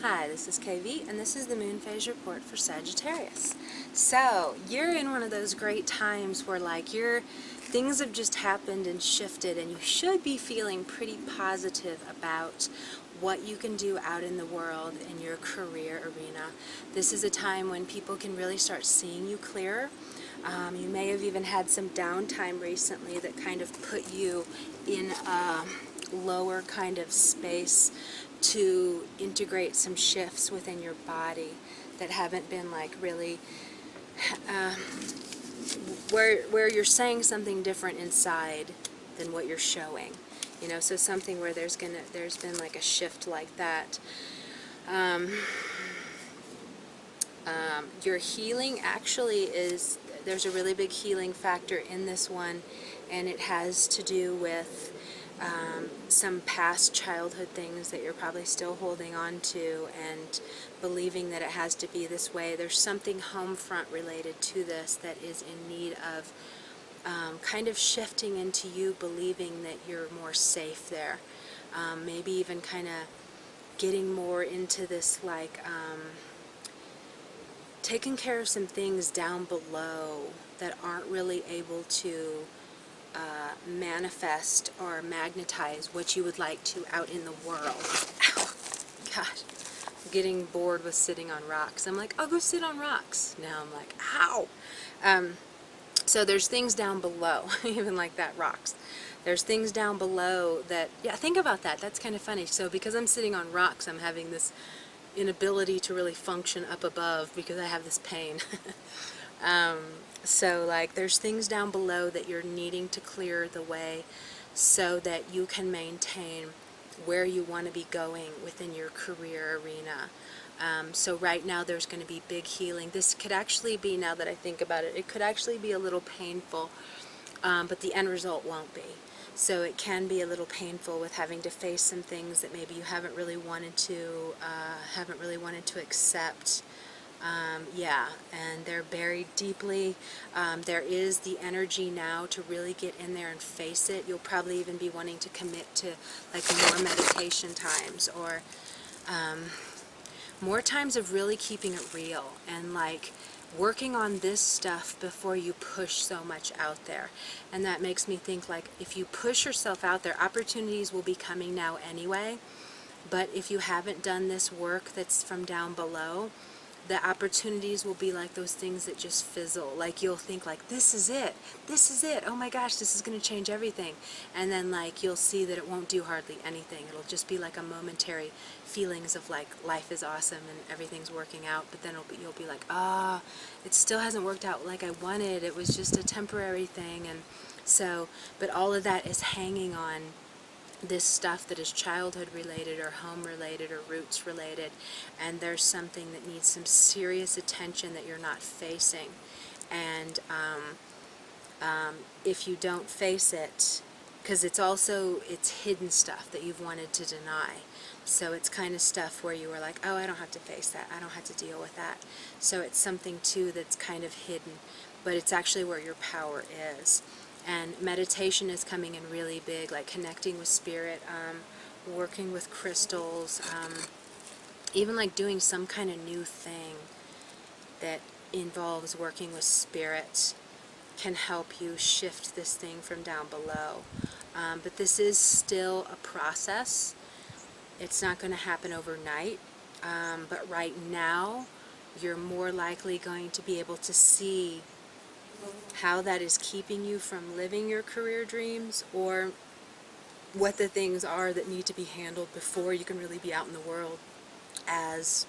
Hi, this is KV, and this is the moon phase report for Sagittarius. So, you're in one of those great times where things have just happened and shifted, and you should be feeling pretty positive about what you can do out in the world in your career arena. This is a time when people can really start seeing you clearer. You may have even had some downtime recently that kind of put you in a lower kind of space to integrate some shifts within your body that haven't been really where you're saying something different inside than what you're showing, so something where there's been like a shift like that. Your healing actually there's a really big healing factor in this one, and it has to do with some past childhood things that you're probably still holding on to and believing that it has to be this way. There's something home front related to this that is in need of kind of shifting into you believing that you're more safe there. Maybe even kind of getting more into this taking care of some things down below that aren't really able to manifest or magnetize what you would like to out in the world. Ow. Gosh, I'm getting bored with sitting on rocks. I'm like, I'll go sit on rocks. Now I'm like, ow. So there's things down below, even like that, rocks. There's things down below that, yeah, think about that. That's kind of funny. So because I'm sitting on rocks, I'm having this inability to really function up above because I have this pain. So there's things down below that you're needing to clear the way so that you can maintain where you want to be going within your career arena. So right now there's going to be big healing. This could actually be, now that I think about it, it could actually be a little painful, but the end result won't be. So it can be a little painful with having to face some things that maybe you haven't really wanted to accept. Yeah, and they're buried deeply. There is the energy now to really get in there and face it. You'll probably even be wanting to commit to more meditation times, or more times of really keeping it real and working on this stuff before you push so much out there. And that makes me think if you push yourself out there, opportunities will be coming now anyway. But if you haven't done this work that's from down below, the opportunities will be like those things that just fizzle. You'll think this is it, oh my gosh, this is going to change everything. And then you'll see that it won't do hardly anything. It'll just be a momentary feelings of life is awesome and everything's working out, but then you'll be it still hasn't worked out like I wanted. It was just a temporary thing. And so, but all of that is hanging on this stuff that is childhood related or home related or roots related, and there's something that needs some serious attention that you're not facing. And if you don't face it, because it's hidden stuff that you've wanted to deny, so it's kind of stuff where you were oh, I don't have to face that, I don't have to deal with that. So it's something too that's kind of hidden, but it's actually where your power is. And meditation is coming in really big, connecting with spirit, working with crystals, even doing some kind of new thing that involves working with spirit can help you shift this thing from down below. But this is still a process. It's not going to happen overnight, but right now you're more likely going to be able to see how that is keeping you from living your career dreams, or what the things are that need to be handled before you can really be out in the world. As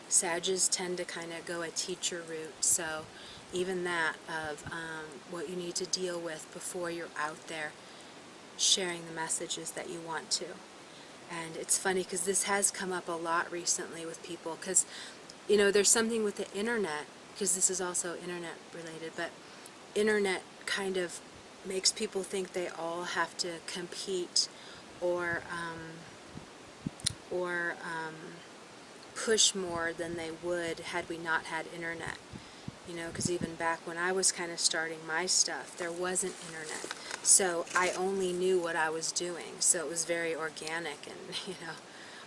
Sages tend to kind of go a teacher route, so even that of what you need to deal with before you're out there sharing the messages that you want to. And it's funny because this has come up a lot recently with people, because there's something with the internet, because this is also internet related, but internet kind of makes people think they all have to compete or push more than they would had we not had internet. Because even back when I was kind of starting my stuff, there wasn't internet. So I only knew what I was doing. So it was very organic, and,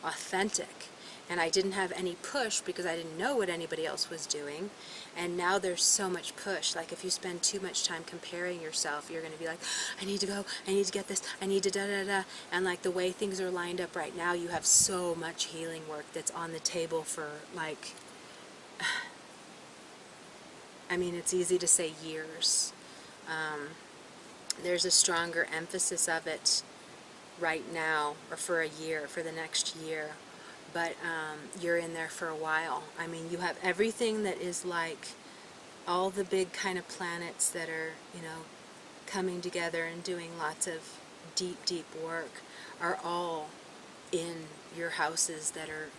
authentic. And I didn't have any push because I didn't know what anybody else was doing. And now there's so much push. Like if you spend too much time comparing yourself, you're going to be like, I need to go, I need to get this, I need to da-da-da. And like the way things are lined up right now, you have so much healing work that's on the table for like, I mean, it's easy to say years. There's a stronger emphasis of it right now, or for a year, for the next year. But you're in there for a while. I mean, you have everything that is like all the big kind of planets that are, you know, coming together and doing lots of deep, deep work are all in your houses that are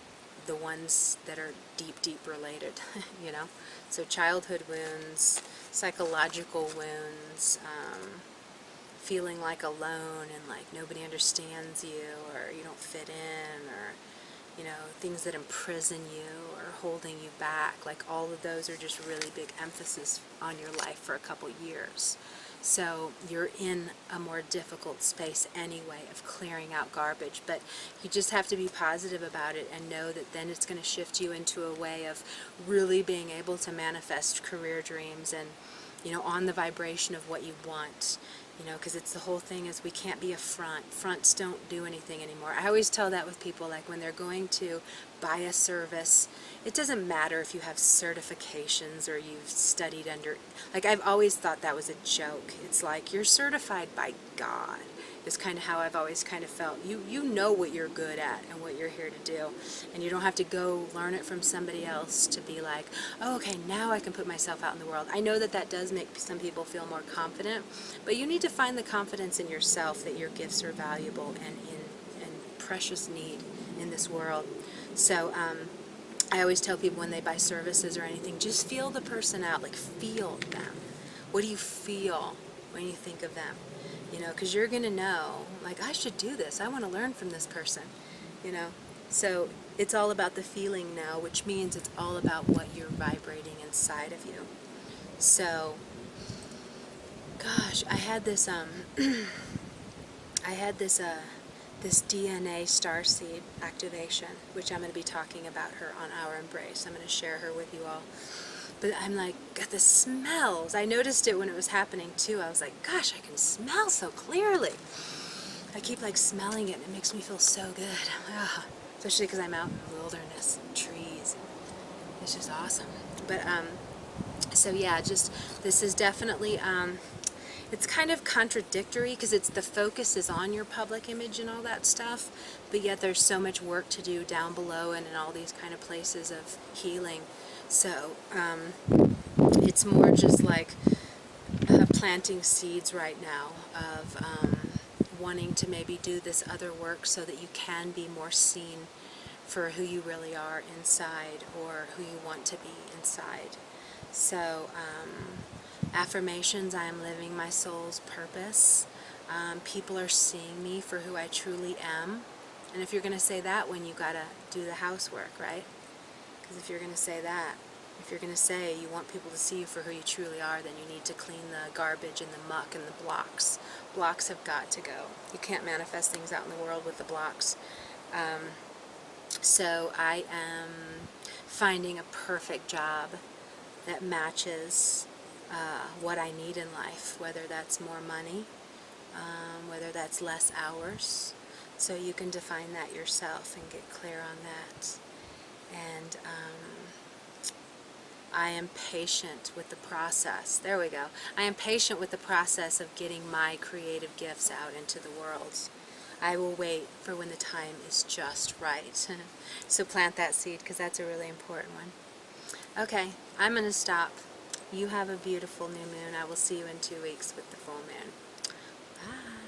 the ones that are deep, deep related, you know. So childhood wounds, psychological wounds, feeling like alone and like nobody understands you, or you don't fit in, or you know, things that imprison you or holding you back, like all of those are just really big emphasis on your life for a couple years. So you're in a more difficult space anyway of clearing out garbage, but you just have to be positive about it and know that then it's going to shift you into a way of really being able to manifest career dreams and, you know, on the vibration of what you want. You know, because it's the whole thing is we can't be a front. Fronts don't do anything anymore. I always tell that with people, like when they're going to buy a service, it doesn't matter if you have certifications or you've studied under, like I've always thought that was a joke. It's like you're certified by God. Is kind of how I've always kind of felt. You know what you're good at and what you're here to do, and you don't have to go learn it from somebody else to be like, oh, okay, now I can put myself out in the world. I know that that does make some people feel more confident, but you need to find the confidence in yourself that your gifts are valuable and in precious need in this world. So I always tell people when they buy services or anything, just feel the person out, like feel them. What do you feel when you think of them? You know, because you're going to know, like, I should do this. I want to learn from this person, you know. So it's all about the feeling now, which means it's all about what you're vibrating inside of you. So, gosh, I had this, this DNA starseed activation, which I'm going to be talking about her on Our Embrace. I'm going to share her with you all. But I'm like, got the smells. I noticed it when it was happening too. I was like, gosh, I can smell so clearly. I keep like smelling it and it makes me feel so good. Especially because I'm out in the wilderness and trees. It's just awesome. But, so yeah, just, this is definitely, it's kind of contradictory because it's the focus is on your public image and all that stuff, but yet there's so much work to do down below and in all these kind of places of healing. So it's more just like planting seeds right now of wanting to maybe do this other work so that you can be more seen for who you really are inside or who you want to be inside. So affirmations, I am living my soul's purpose. People are seeing me for who I truly am. And if you're going to say that, when you got to do the housework, right? Because if you're going to say that, if you're going to say you want people to see you for who you truly are, then you need to clean the garbage and the muck and the blocks. Blocks have got to go. You can't manifest things out in the world with the blocks. So I am finding a perfect job that matches what I need in life, whether that's more money, whether that's less hours. So you can define that yourself and get clear on that. And I am patient with the process. There we go. I am patient with the process of getting my creative gifts out into the world. I will wait for when the time is just right. So plant that seed because that's a really important one. Okay, I'm going to stop. You have a beautiful new moon. I will see you in 2 weeks with the full moon. Bye.